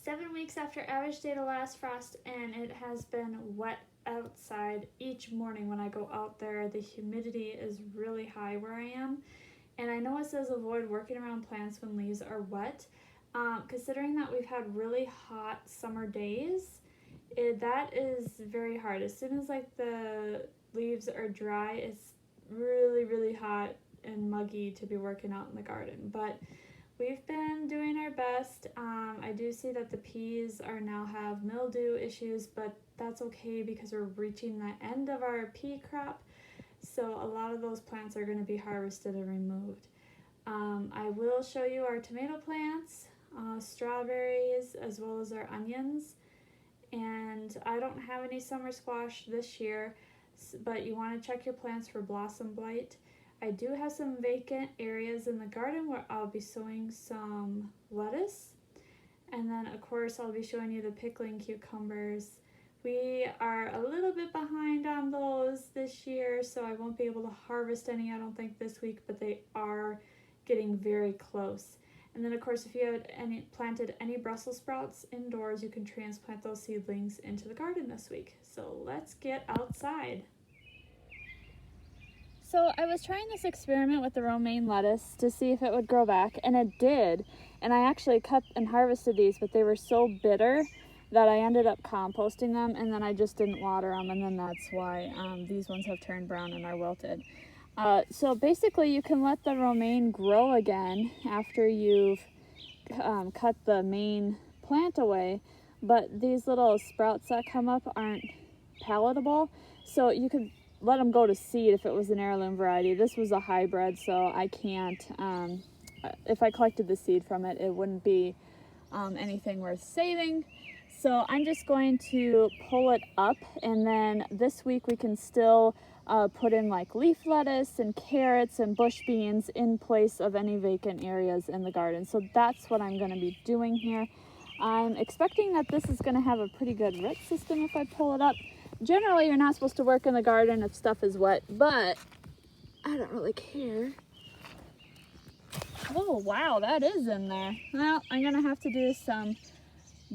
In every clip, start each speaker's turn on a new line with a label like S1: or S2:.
S1: 7 weeks after average day to last frost, and it has been wet outside each morning when I go out there. The humidity is really high where I am, and I know it says avoid working around plants when leaves are wet. Considering that we've had really hot summer days, that is very hard. As soon as like the leaves are dry, it's really hot and muggy to be working out in the garden. But we've been doing our best. I do see that the peas are now have mildew issues, but that's okay because we're reaching the end of our pea crop. So a lot of those plants are going to be harvested and removed. I will show you our tomato plants, strawberries, as well as our onions. And I don't have any summer squash this year, but you want to check your plants for blossom blight. I do have some vacant areas in the garden where I'll be sowing some lettuce. And then of course I'll be showing you the pickling cucumbers. We are a little bit behind on those this year, so I won't be able to harvest any, I don't think, this week, but they are getting very close. And then of course if you had planted any Brussels sprouts indoors, you can transplant those seedlings into the garden this week. So let's get outside. So I was trying this experiment with the romaine lettuce to see if it would grow back, and it did. And I actually cut and harvested these, but they were so bitter that I ended up composting them, and then I just didn't water them, and then that's why these ones have turned brown and are wilted. So basically you can let the romaine grow again after you've cut the main plant away, but these little sprouts that come up aren't palatable, so you could let them go to seed if it was an heirloom variety. This was a hybrid, so I can't, if I collected the seed from it, it wouldn't be anything worth saving. So I'm just going to pull it up, and then this week we can still put in like leaf lettuce and carrots and bush beans in place of any vacant areas in the garden. So that's what I'm going to be doing here. I'm expecting that this is going to have a pretty good root system if I pull it up. Generally, you're not supposed to work in the garden if stuff is wet, but I don't really care. Oh, wow, that is in there. Well, I'm going to have to do some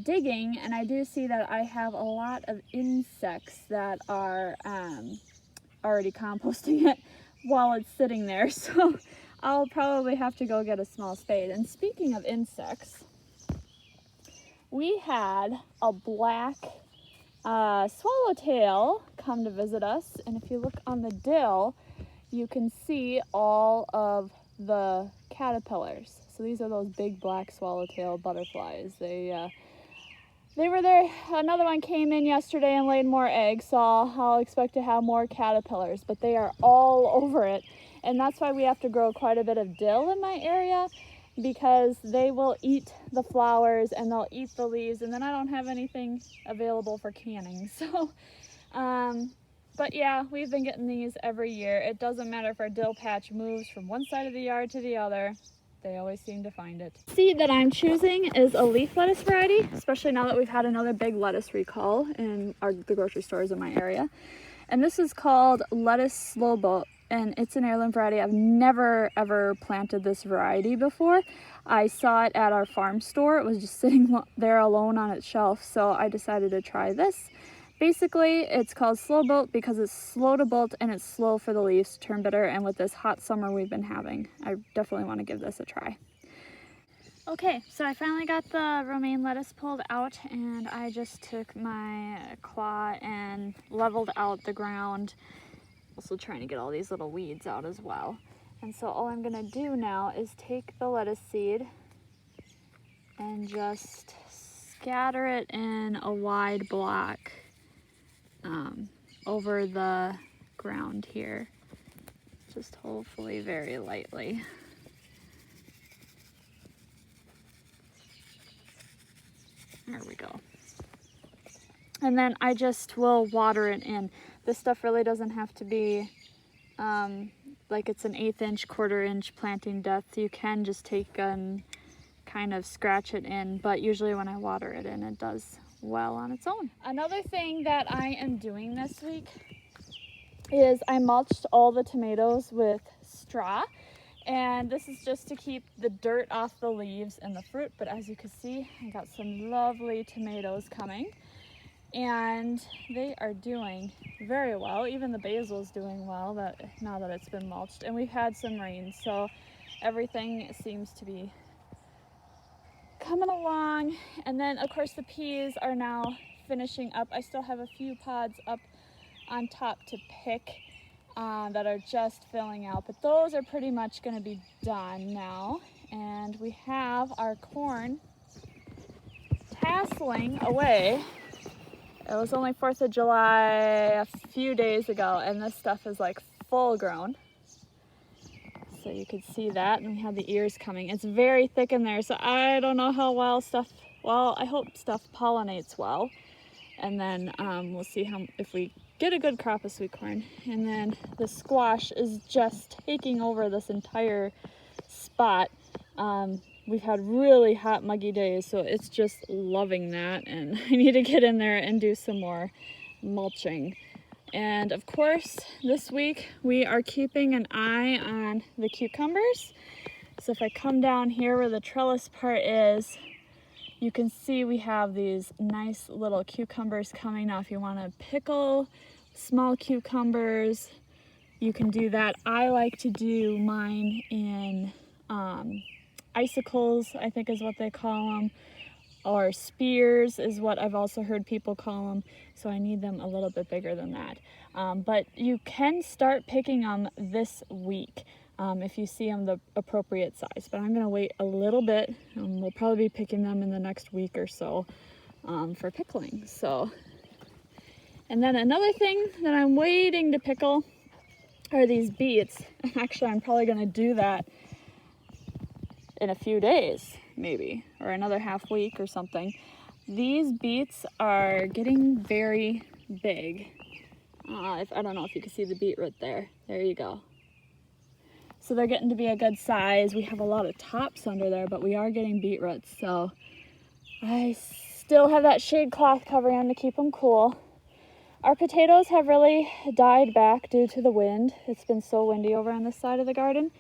S1: digging, and I do see that I have a lot of insects that are already composting it while it's sitting there, so I'll probably have to go get a small spade. And speaking of insects, we had a black swallowtail come to visit us, and if you look on the dill, you can see all of the caterpillars. So these are those big black swallowtail butterflies. They were there. Another one came in yesterday and laid more eggs, so I'll expect to have more caterpillars, but they are all over it, and that's why we have to grow quite a bit of dill in my area, because they will eat the flowers and they'll eat the leaves, and then I don't have anything available for canning. So but yeah, we've been getting these every year. It doesn't matter if our dill patch moves from one side of the yard to the other, they always seem to find it. The seed that I'm choosing is a leaf lettuce variety, especially now that we've had another big lettuce recall in the grocery stores in my area. And this is called Lettuce Slow Boat, and it's an heirloom variety. I've never ever planted this variety before. I saw it at our farm store. It was just sitting there alone on its shelf, so I decided to try this. Basically, it's called slow bolt because it's slow to bolt and it's slow for the leaves to turn bitter, and with this hot summer we've been having, I definitely want to give this a try. Okay, so I finally got the romaine lettuce pulled out, and I just took my claw and leveled out the ground. Also trying to get all these little weeds out as well. And so all I'm gonna do now is take the lettuce seed and just scatter it in a wide block over the ground here, just hopefully very lightly. There we go. And then I just will water it in. This stuff really doesn't have to be like it's an 1/8 inch, 1/4 inch planting depth. You can just take and kind of scratch it in, but usually when I water it in, it does well on its own. Another thing that I am doing this week is I mulched all the tomatoes with straw, And this is just to keep the dirt off the leaves and the fruit. But as you can see, I got some lovely tomatoes coming. And they are doing very well. Even the basil is doing well now that it's been mulched. And we've had some rain, so everything seems to be coming along. And then of course the peas are now finishing up. I still have a few pods up on top to pick that are just filling out, but those are pretty much going to be done now. And we have our corn tasseling away. It was only 4th of July a few days ago, and this stuff is like full grown. So you could see that, and we have the ears coming. It's very thick in there, so I don't know how well I hope stuff pollinates well. And then we'll see if we get a good crop of sweet corn. And then the squash is just taking over this entire spot. We've had really hot, muggy days, so it's just loving that. And I need to get in there and do some more mulching. And of course, this week we are keeping an eye on the cucumbers. So if I come down here where the trellis part is, you can see we have these nice little cucumbers coming. Now, if you want to pickle small cucumbers, you can do that. I like to do mine in icicles, I think is what they call them, or spears is what I've also heard people call them. So I need them a little bit bigger than that. But you can start picking them this week. If you see them the appropriate size, but I'm going to wait a little bit, and we'll probably be picking them in the next week or so for pickling. So, and then another thing that I'm waiting to pickle are these beets. Actually, I'm probably going to do that in a few days, maybe, or another half week or something. These beets are getting very big. I don't know if you can see the beet right there. There you go. So they're getting to be a good size. We have a lot of tops under there, but we are getting beet roots. So I still have that shade cloth covering them to keep them cool. Our potatoes have really died back due to the wind. It's been so windy over on this side of the garden.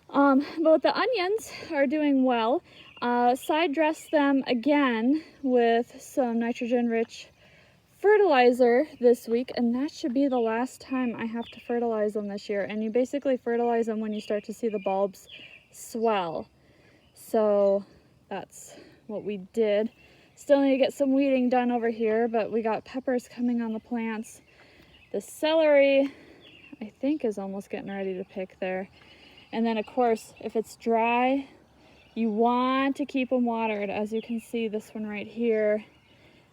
S1: But the onions are doing well. Side dress them again with some nitrogen-rich fertilizer this week, and that should be the last time I have to fertilize them this year. And you basically fertilize them when you start to see the bulbs swell. So that's what we did. Still need to get some weeding done over here, but we got peppers coming on the plants. The celery, I think, is almost getting ready to pick there. And then of course, if it's dry, you want to keep them watered. As you can see, this one right here,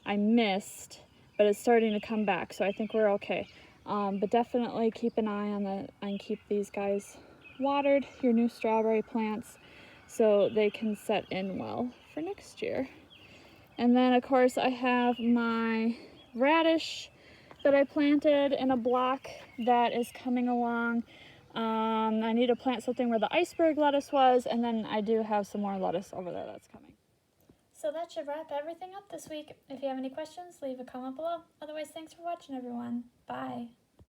S1: I missed, but it's starting to come back, so I think we're okay. But definitely keep an eye on keep these guys watered, your new strawberry plants, so they can set in well for next year. And then of course I have my radish that I planted in a block that is coming along. I need to plant something where the iceberg lettuce was, and then I do have some more lettuce over there that's coming. So that should wrap everything up this week. If you have any questions, leave a comment below. Otherwise, thanks for watching, everyone. Bye.